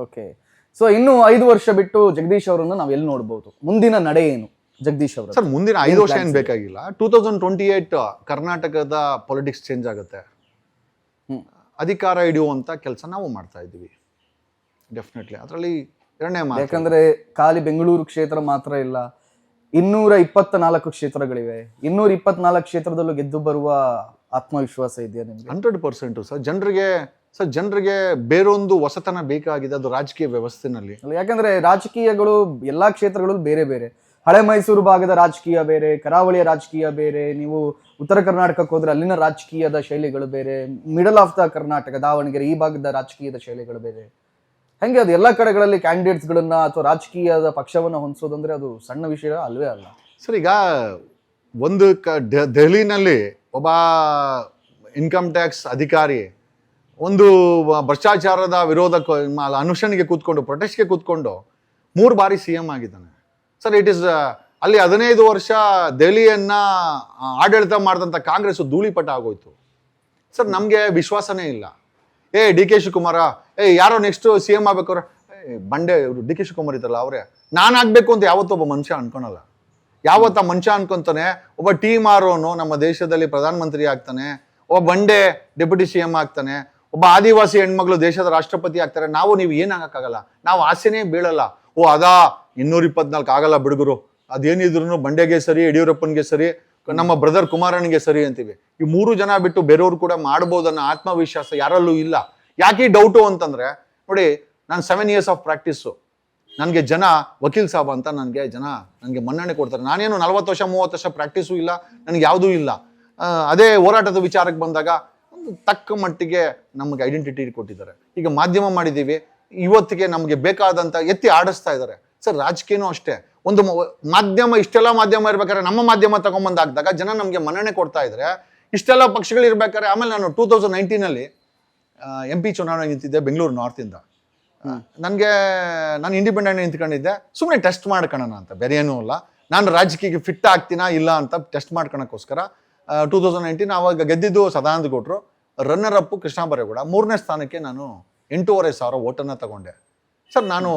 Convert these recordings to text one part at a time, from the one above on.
Okay. So ಇನ್ನು 5 ವರ್ಷ ಬಿಟ್ಟು ಜಗದೀಶ್ ಅವರನ್ನು ನಾವು ಎಲ್ಲಿ ನೋಡ್ಬೋದು? ಮುಂದಿನ ನಡೆ ಏನು ಜಗದೀಶ್ ಅವರು? ಸರ್ ಮುಂದಿನ 5 ವರ್ಷ ಏನು ಬೇಕಾಗಿಲ್ಲ. 2028 ಕರ್ನಾಟಕದ ಪೊಲಿಟಿಕ್ಸ್ ಚೇಂಜ್ ಆಗುತ್ತೆ. ಅಧಿಕಾರ ಹಿಡಿಯುವಂತ ಕೆಲಸ ನಾವು ಮಾಡ್ತಾ ಇದ್ದೀವಿ ಡೆಫಿನೆಟ್ಲಿ. ಅದರಲ್ಲಿ ಎರಡನೇ ಮಾತು, ಯಾಕಂದ್ರೆ ಖಾಲಿ ಬೆಂಗಳೂರು ಕ್ಷೇತ್ರ ಮಾತ್ರ ಇಲ್ಲ, 224 ಕ್ಷೇತ್ರಗಳಿವೆ. 224 ಕ್ಷೇತ್ರದಲ್ಲೂ ಗೆದ್ದು ಬರುವ ಆತ್ಮವಿಶ್ವಾಸ ಇದೆಯಾ ನಿಮ್ಗೆ? 100% ಸರ್. ಜನರಿಗೆ ಬೇರೊಂದು ಹೊಸತನ ಬೇಕಾಗಿದೆ, ಅದು ರಾಜಕೀಯ ವ್ಯವಸ್ಥೆನಲ್ಲಿ. ಯಾಕಂದ್ರೆ ರಾಜಕೀಯಗಳು ಎಲ್ಲಾ ಕ್ಷೇತ್ರಗಳಲ್ಲೂ ಬೇರೆ ಬೇರೆ. ಹಳೆ ಮೈಸೂರು ಭಾಗದ ರಾಜಕೀಯ ಬೇರೆ, ಕರಾವಳಿಯ ರಾಜಕೀಯ ಬೇರೆ, ನೀವು ಉತ್ತರ ಕರ್ನಾಟಕಕ್ಕೆ ಹೋದ್ರೆ ಅಲ್ಲಿನ ರಾಜಕೀಯದ ಶೈಲಿಗಳು ಬೇರೆ, middle of the Karnataka Davanagere ಈ ಭಾಗದ ರಾಜಕೀಯದ ಶೈಲಿಗಳು ಬೇರೆ. ಹಂಗೆ ಅದು ಎಲ್ಲ ಕಡೆಗಳಲ್ಲಿ ಕ್ಯಾಂಡಿಡೇಟ್ಸ್ಗಳನ್ನ ಅಥವಾ ರಾಜಕೀಯದ ಪಕ್ಷವನ್ನ ಹೊಂದಿಸೋದಂದ್ರೆ ಅದು ಸಣ್ಣ ವಿಷಯ ಅಲ್ವೇ ಅಲ್ಲ ಸರ್. ಈಗ ಒಂದು ದೆಹಲಿನಲ್ಲಿ ಒಬ್ಬ ಇನ್ಕಮ್ ಟ್ಯಾಕ್ಸ್ ಅಧಿಕಾರಿ ಒಂದು ಭ್ರಷ್ಟಾಚಾರದ ವಿರೋಧ ಅನುಷ್ಠಾನಿಗೆ ಕೂತ್ಕೊಂಡು ಪ್ರೊಟೆಸ್ಟ್ಗೆ ಕೂತ್ಕೊಂಡು 3 ಬಾರಿ CM ಆಗಿದ್ದಾನೆ ಸರ್. ಇಟ್ ಇಸ್ ಅಲ್ಲಿ 15 ವರ್ಷ ದೆಹಲಿಯನ್ನ ಆಡಳಿತ ಮಾಡಿದಂಥ ಕಾಂಗ್ರೆಸ್ ಧೂಳಿಪಟ ಆಗೋಯ್ತು ಸರ್. ನಮಗೆ ವಿಶ್ವಾಸನೇ ಇಲ್ಲ. DK ಶಿವಕುಮಾರ ಯಾರೋ ನೆಕ್ಸ್ಟ್ CM ಆಗ್ಬೇಕವ್ರೆ, ಬಂಡೆ DK ಶಿವಕುಮಾರ್ ಇದ್ದಾರಲ್ಲ ಅವರೇ ನಾನು ಆಗ್ಬೇಕು ಅಂತ ಯಾವತ್ತೊಬ್ಬ ಮನುಷ್ಯ ಅನ್ಕೊಳಲ್ಲ. ಯಾವತ್ತ ಮನುಷ್ಯ ಅನ್ಕೊಂತಾನೆ ಒಬ್ಬ ಟೀಮ್ ಆರೋನು ನಮ್ಮ ದೇಶದಲ್ಲಿ ಪ್ರಧಾನಮಂತ್ರಿ ಆಗ್ತಾನೆ, ಒಬ್ಬ ಬಂಡೆ ಡೆಪ್ಯೂಟಿ CM ಆಗ್ತಾನೆ, ಒಬ್ಬ ಆದಿವಾಸಿ ಹೆಣ್ಮಗಳು ದೇಶದ ರಾಷ್ಟ್ರಪತಿ ಆಗ್ತಾರೆ. ನೀವು ಏನಾಗಕ್ಕಾಗಲ್ಲ, ನಾವು ಆಸೆನೇ ಬೀಳಲ್ಲ. ಅದಾ 224 ಆಗಲ್ಲ ಬಿಡುಗರು, ಅದೇನಿದ್ರು ಬಂಡೆಗೆ ಸರಿ, ಯಡಿಯೂರಪ್ಪನಿಗೆ ಸರಿ, ನಮ್ಮ ಬ್ರದರ್ ಕುಮಾರನಿಗೆ ಸರಿ ಅಂತೀವಿ. ಈ 3 ಜನ ಬಿಟ್ಟು ಬೇರೆಯವ್ರು ಕೂಡ ಮಾಡ್ಬೋದನ್ನ ಆತ್ಮವಿಶ್ವಾಸ ಯಾರಲ್ಲೂ ಇಲ್ಲ. ಯಾಕೆ ಡೌಟು ಅಂತಂದ್ರೆ ನೋಡಿ, ನಾನು 7 years ಆಫ್ ಪ್ರಾಕ್ಟೀಸು. ನನಗೆ ಜನ ವಕೀಲ್ ಸಾಬ್ ಅಂತ ನನಗೆ ಮನ್ನಣೆ ಕೊಡ್ತಾರೆ. ನಾನೇನು 40 ವರ್ಷ 30 ವರ್ಷ ಪ್ರಾಕ್ಟೀಸು ಇಲ್ಲ, ನನಗೆ ಯಾವುದೂ ಇಲ್ಲ. ಅದೇ ಹೋರಾಟದ ವಿಚಾರಕ್ಕೆ ಬಂದಾಗ ಒಂದು ತಕ್ಕ ಮಟ್ಟಿಗೆ ನಮಗೆ ಐಡೆಂಟಿಟಿ ಕೊಟ್ಟಿದ್ದಾರೆ. ಈಗ ಮಾಧ್ಯಮ ಮಾಡಿದ್ದೀವಿ, ಇವತ್ತಿಗೆ ನಮಗೆ ಬೇಕಾದಂಥ ಎತ್ತಿ ಆಡಿಸ್ತಾ ಇದ್ದಾರೆ ಸರ್. ರಾಜಕೀಯನೂ ಅಷ್ಟೇ, ಒಂದು ಮಾಧ್ಯಮ ಇಷ್ಟೆಲ್ಲ ಮಾಧ್ಯಮ ಇರ್ಬೇಕಾದ್ರೆ ನಮ್ಮ ಮಾಧ್ಯಮ ತಗೊಂಬಂದು ಹಾಕಿದಾಗ ಜನ ನಮಗೆ ಮನ್ನಣೆ ಕೊಡ್ತಾ ಇದ್ರೆ, ಇಷ್ಟೆಲ್ಲ ಪಕ್ಷಗಳು ಇರ್ಬೇಕಾದ್ರೆ. ಆಮೇಲೆ ನಾನು 2019 MP ಚುನಾವಣೆ ನಿಂತಿದ್ದೆ ಬೆಂಗಳೂರು ನಾರ್ತಿಂದ. ನಾನು ಇಂಡಿಪೆಂಡೆಂಟ್ ನಿಂತ್ಕೊಂಡಿದ್ದೆ, ಸುಮ್ಮನೆ ಟೆಸ್ಟ್ ಮಾಡ್ಕೊಳ್ಳೋಣ ಅಂತ, ಬೇರೆ ಏನೂ ಇಲ್ಲ. ನಾನು ರಾಜಕೀಯಕ್ಕೆ ಫಿಟ್ ಆಗ್ತೀನಾ ಇಲ್ಲ ಅಂತ ಟೆಸ್ಟ್ ಮಾಡ್ಕೊಳಕ್ಕೋಸ್ಕರ 2019 ಆವಾಗ ಗೆದ್ದಿದ್ದು ಸದಾನಂದ ಗೌಡ್ರು, ರನ್ನರ್ ಅಪ್ ಕೃಷ್ಣ ಬರೇಗೌಡ, 3ನೇ ಸ್ಥಾನಕ್ಕೆ ನಾನು 8,500 ಓಟನ್ನು ತಗೊಂಡೆ ಸರ್. ನಾನು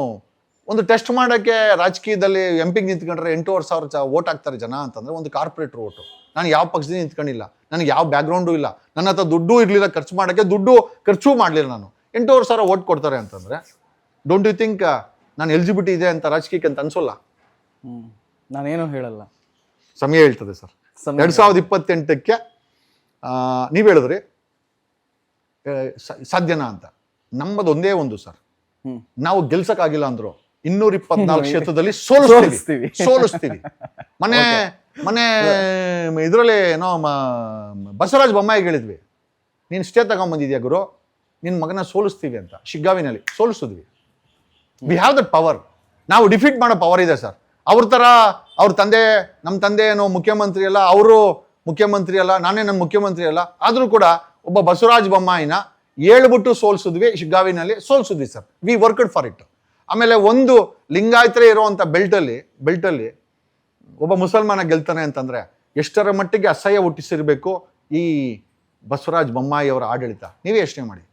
ಒಂದು ಟೆಸ್ಟ್ ಮಾಡೋಕ್ಕೆ ರಾಜಕೀಯದಲ್ಲಿ MP ನಿಂತ್ಕೊಂಡ್ರೆ 8,500 ಓಟ್ ಹಾಕ್ತಾರೆ ಜನ ಅಂತಂದ್ರೆ ಒಂದು ಕಾರ್ಪೊರೇಟರ್ ಓಟು. ನಾನು ಯಾವ ಪಕ್ಷದಿಂದ ನಿಂತ್ಕೊಂಡಿಲ್ಲ, ನನಗೆ ಯಾವ ಬ್ಯಾಕ್ಗ್ರೌಂಡು ಇಲ್ಲ, ನನ್ನ ಹತ್ರ ದುಡ್ಡು ಇರಲಿಲ್ಲ ಖರ್ಚು ಮಾಡೋಕ್ಕೆ, ದುಡ್ಡು ಖರ್ಚು ಮಾಡಲಿಲ್ಲ. ನಾನು 8,500 ಓಟ್ ಕೊಡ್ತಾರೆ ಅಂತಂದ್ರೆ ಡೋಂಟ್ ಯು ಥಿಂಕ್ ನಾನು ಎಲಿಜಿಬಿಲಿಟಿ ಇದೆ ಅಂತ ರಾಜಕೀಯಕ್ಕೆ ಅಂತ ಅನ್ಸೋಲ್ಲ? ನಾನೇನು ಹೇಳಲ್ಲ, ಸಮಯ ಹೇಳ್ತದೆ ಸರ್. 2028ಕ್ಕೆ ನೀವು ಹೇಳಿದ್ರಿ ಸಾಧ್ಯನಾ ಅಂತ. ನಮ್ಮದು ಒಂದೇ ಒಂದು ಸರ್, ನಾವು ಗೆಲ್ಸಕ್ಕಾಗಿಲ್ಲ ಅಂದ್ರು 224 ಕ್ಷೇತ್ರದಲ್ಲಿ ಸೋಲಿಸ್ತೀವಿ. ಮನೆ ಇದರಲ್ಲಿ ಏನೋ ಬಸವರಾಜ ಬೊಮ್ಮಾಯಿ ಹೇಳಿದ್ವಿ, ನೀನು ಸ್ಟೇ ತಗೊಂಡ್ಬಂದಿದ್ಯಾ ಗುರು, ನಿನ್ನ ಮಗನ ಸೋಲಿಸ್ತೀವಿ ಅಂತ. ಶಿಗ್ಗಾವಿನಲ್ಲಿ ಸೋಲಿಸಿದ್ವಿ. We have that power. ನಾವು ಡಿಫೀಟ್ ಮಾಡೋ ಪವರ್ ಇದೆ ಸರ್. ಅವ್ರ ತಂದೆ, ನಮ್ಮ ತಂದೆ ಏನೋ ಮುಖ್ಯಮಂತ್ರಿ ಅಲ್ಲ, ಅವರು ಮುಖ್ಯಮಂತ್ರಿ ಅಲ್ಲ, ನಾನೇ ನನ್ನ ಮುಖ್ಯಮಂತ್ರಿ ಅಲ್ಲ, ಆದರೂ ಕೂಡ ಒಬ್ಬ ಬಸವರಾಜ ಬೊಮ್ಮಾಯಿನ ಹೇಳ್ಬಿಟ್ಟು ಸೋಲ್ಸಿದ್ವಿ. ಶಿಗ್ಗಾವಿನಲ್ಲಿ ಸೋಲ್ಸಿದ್ವಿ sir. We worked for it. ಆಮೇಲೆ ಒಂದು ಲಿಂಗಾಯತರೇ ಇರುವಂಥ ಬೆಲ್ಟಲ್ಲಿ ಒಬ್ಬ ಮುಸಲ್ಮಾನ ಗೆಲ್ತಾನೆ ಅಂತಂದ್ರೆ ಎಷ್ಟರ ಮಟ್ಟಿಗೆ ಅಸಹ್ಯ ಹುಟ್ಟಿಸಿರ್ಬೇಕು ಈ ಬಸವರಾಜ ಬೊಮ್ಮಾಯಿ ಅವರ ಆಡಳಿತ, ನೀವೇ ಯೋಚನೆ ಮಾಡಿ.